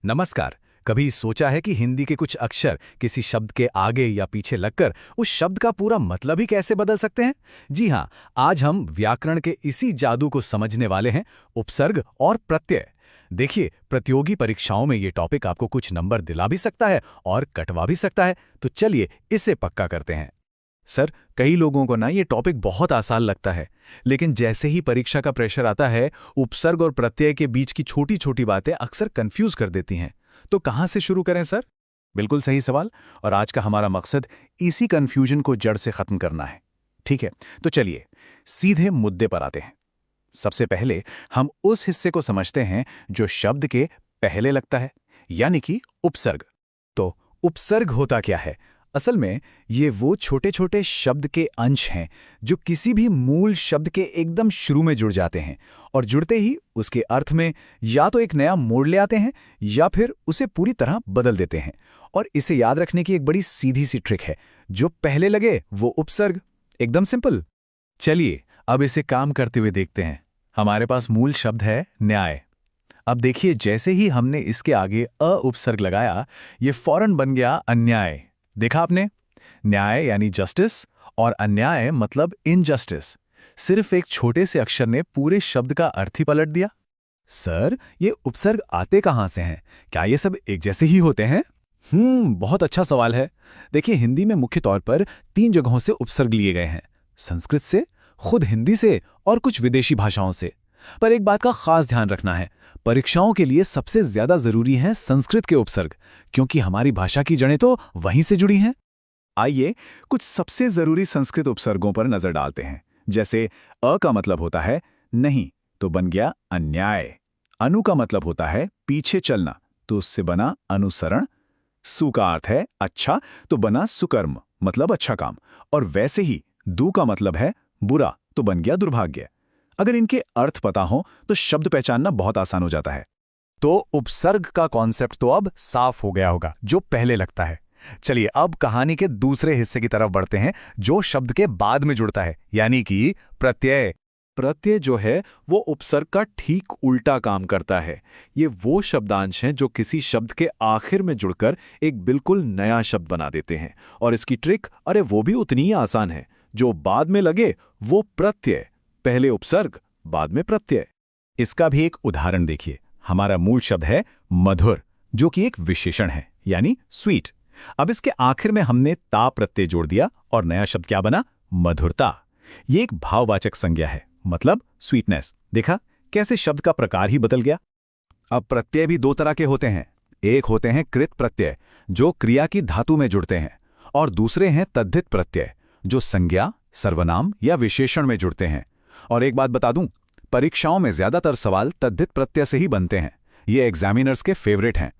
नमस्कार। कभी सोचा है कि हिंदी के कुछ अक्षर किसी शब्द के आगे या पीछे लगकर उस शब्द का पूरा मतलब ही कैसे बदल सकते हैं? जी हाँ, आज हम व्याकरण के इसी जादू को समझने वाले हैं, उपसर्ग और प्रत्यय। देखिए, प्रतियोगी परीक्षाओं में ये टॉपिक आपको कुछ नंबर दिला भी सकता है और कटवा भी सकता है, तो चलिए इसे पक्का करते हैं। सर, कई लोगों को ना ये टॉपिक बहुत आसान लगता है, लेकिन जैसे ही परीक्षा का प्रेशर आता है, उपसर्ग और प्रत्यय के बीच की छोटी छोटी बातें अक्सर कंफ्यूज कर देती हैं। तो कहाँ से शुरू करें सर? बिल्कुल सही सवाल, और आज का हमारा मकसद इसी कंफ्यूजन को जड़ से खत्म करना है। ठीक है, तो चलिए सीधे मुद्दे पर आते हैं। सबसे पहले हम उस हिस्से को समझते हैं जो शब्द के पहले लगता है, यानी कि उपसर्ग। तो उपसर्ग होता क्या है? असल में ये वो छोटे छोटे शब्द के अंश हैं जो किसी भी मूल शब्द के एकदम शुरू में जुड़ जाते हैं और जुड़ते ही उसके अर्थ में या तो एक नया मोड़ ले आते हैं या फिर उसे पूरी तरह बदल देते हैं। और इसे याद रखने की एक बड़ी सीधी सी ट्रिक है, जो पहले लगे वो उपसर्ग। एकदम सिंपल। चलिए अब इसे काम करते हुए देखते हैं। हमारे पास मूल शब्द है न्याय। अब देखिए, जैसे ही हमने इसके आगे अ उपसर्ग लगाया, ये फौरन बन गया अन्याय। देखा आपने? न्याय यानी जस्टिस और अन्याय मतलब इनजस्टिस। सिर्फ एक छोटे से अक्षर ने पूरे शब्द का अर्थ ही पलट दिया। सर, ये उपसर्ग आते कहाँ से हैं? क्या ये सब एक जैसे ही होते हैं? बहुत अच्छा सवाल है। देखिए, हिंदी में मुख्य तौर पर 3 जगहों से उपसर्ग लिए गए हैं। संस्कृत से, खुद हिंदी से और कुछ विदेशी भाषाओं से। पर एक बात का खास ध्यान रखना है, परीक्षाओं के लिए सबसे ज्यादा जरूरी है संस्कृत के उपसर्ग, क्योंकि हमारी भाषा की जड़ें तो वहीं से जुड़ी हैं। आइए कुछ सबसे जरूरी संस्कृत उपसर्गों पर नजर डालते हैं। जैसे अ का मतलब होता है नहीं, तो बन गया अन्याय। अनु का मतलब होता है पीछे चलना, तो उससे बना अनुसरण। सु का अर्थ है अच्छा, तो बना सुकर्म, मतलब अच्छा काम। और वैसे ही दु का मतलब है बुरा, तो बन गया दुर्भाग्य। अगर इनके अर्थ पता हो तो शब्द पहचानना बहुत आसान हो जाता है। तो उपसर्ग का कॉन्सेप्ट तो अब साफ हो गया होगा, जो पहले लगता है। चलिए अब कहानी के दूसरे हिस्से की तरफ बढ़ते हैं, जो शब्द के बाद में जुड़ता है, यानी कि प्रत्यय। प्रत्यय जो है वो उपसर्ग का ठीक उल्टा काम करता है। ये वो शब्दांश हैं जो किसी शब्द के आखिर में जुड़कर एक बिल्कुल नया शब्द बना देते हैं। और इसकी ट्रिक, अरे वो भी उतनी ही आसान है। जो बाद में लगे वो प्रत्यय, पहले उपसर्ग बाद में प्रत्यय। इसका भी एक उदाहरण देखिए। हमारा मूल शब्द है मधुर, जो कि एक विशेषण है, यानी स्वीट। अब इसके आखिर में हमने ता प्रत्यय जोड़ दिया और नया शब्द क्या बना? मधुरता। ये एक भाववाचक संज्ञा है, मतलब स्वीटनेस। देखा कैसे शब्द का प्रकार ही बदल गया। अब प्रत्यय भी 2 तरह के होते हैं। एक होते हैं कृत प्रत्यय, जो क्रिया की धातु में जुड़ते हैं, और दूसरे हैं तद्धित प्रत्यय, जो संज्ञा, सर्वनाम या विशेषण में जुड़ते हैं। और एक बात बता दूं, परीक्षाओं में ज्यादातर सवाल तद्धित प्रत्यय से ही बनते हैं। ये एग्जामिनर्स के फेवरेट हैं।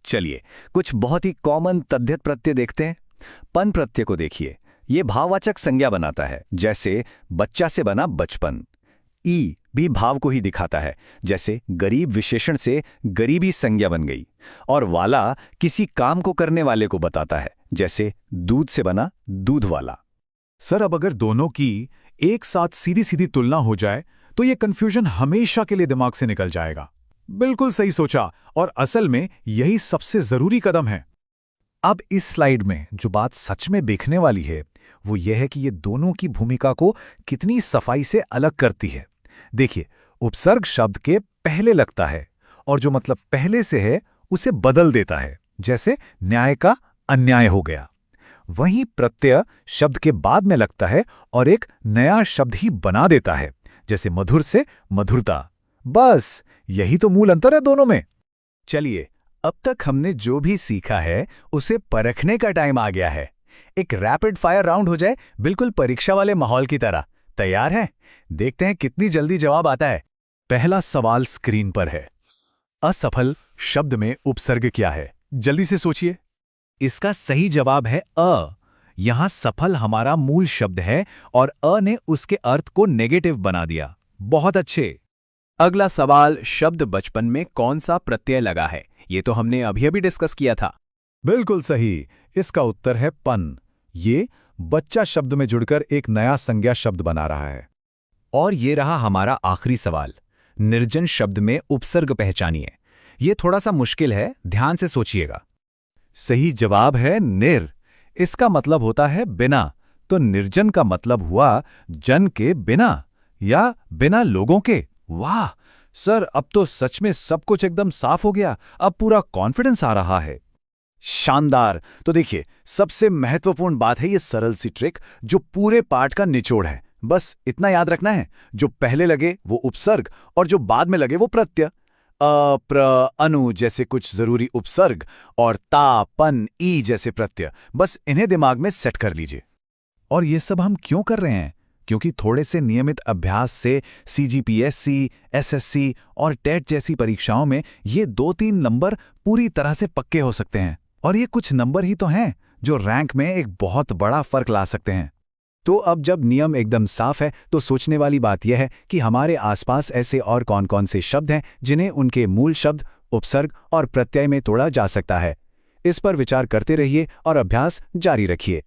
चलिए कुछ बहुत ही कॉमन तद्धित प्रत्यय देखते हैं। पन प्रत्यय को देखिए, ये भाववाचक संज्ञा बनाता है, जैसे बच्चा से बना बचपन। ई भी भाव को ही दिखाता है, जैसे गरीब विशेषण से गरीबी संज्ञा बन गई। और वाला किसी काम को करने वाले को बताता है, जैसे दूध से बना दूध वाला। सर, अब अगर दोनों की एक साथ सीधी सीधी तुलना हो जाए तो ये कंफ्यूजन हमेशा के लिए दिमाग से निकल जाएगा। बिल्कुल सही सोचा, और असल में यही सबसे जरूरी कदम है। अब इस स्लाइड में जो बात सच में देखने वाली है वो यह है कि ये दोनों की भूमिका को कितनी सफाई से अलग करती है। देखिए, उपसर्ग शब्द के पहले लगता है और जो मतलब पहले से है उसे बदल देता है, जैसे न्याय का अन्याय हो गया। वहीं प्रत्यय शब्द के बाद में लगता है और एक नया शब्द ही बना देता है, जैसे मधुर से मधुरता। बस यही तो मूल अंतर है दोनों में। चलिए, अब तक हमने जो भी सीखा है उसे परखने का टाइम आ गया है। एक रैपिड फायर राउंड हो जाए, बिल्कुल परीक्षा वाले माहौल की तरह। तैयार हैं? देखते हैं कितनी जल्दी जवाब आता है। पहला सवाल स्क्रीन पर है। असफल शब्द में उपसर्ग क्या है? जल्दी से सोचिए। इसका सही जवाब है अ। यहां सफल हमारा मूल शब्द है और अ ने उसके अर्थ को नेगेटिव बना दिया। बहुत अच्छे। अगला सवाल, शब्द बचपन में कौन सा प्रत्यय लगा है? ये तो हमने अभी अभी डिस्कस किया था। बिल्कुल सही, इसका उत्तर है पन। ये बच्चा शब्द में जुड़कर एक नया संज्ञा शब्द बना रहा है। और ये रहा हमारा आखिरी सवाल, निर्जन शब्द में उपसर्ग पहचानिए। ये थोड़ा सा मुश्किल है, ध्यान से सोचिएगा। सही जवाब है निर। इसका मतलब होता है बिना, तो निर्जन का मतलब हुआ जन के बिना या बिना लोगों के। वाह सर, अब तो सच में सब कुछ एकदम साफ हो गया, अब पूरा कॉन्फिडेंस आ रहा है। शानदार। तो देखिए, सबसे महत्वपूर्ण बात है ये सरल सी ट्रिक जो पूरे पाठ का निचोड़ है। बस इतना याद रखना है, जो पहले लगे वो उपसर्ग और जो बाद में लगे वो प्रत्यय। अ, प्र, अनु जैसे कुछ जरूरी उपसर्ग और ता, पन, ई जैसे प्रत्यय, बस इन्हें दिमाग में सेट कर लीजिए। और ये सब हम क्यों कर रहे हैं? क्योंकि थोड़े से नियमित अभ्यास से सीजीपीएससी, एसएससी और टेट जैसी परीक्षाओं में ये 2-3 नंबर पूरी तरह से पक्के हो सकते हैं। और ये कुछ नंबर ही तो हैं जो रैंक में एक बहुत बड़ा फर्क ला सकते हैं। तो अब जब नियम एकदम साफ है, तो सोचने वाली बात यह है कि हमारे आसपास ऐसे और कौन-कौन से शब्द हैं जिन्हें उनके मूल शब्द, उपसर्ग और प्रत्यय में तोड़ा जा सकता है। इस पर विचार करते रहिए और अभ्यास जारी रखिए।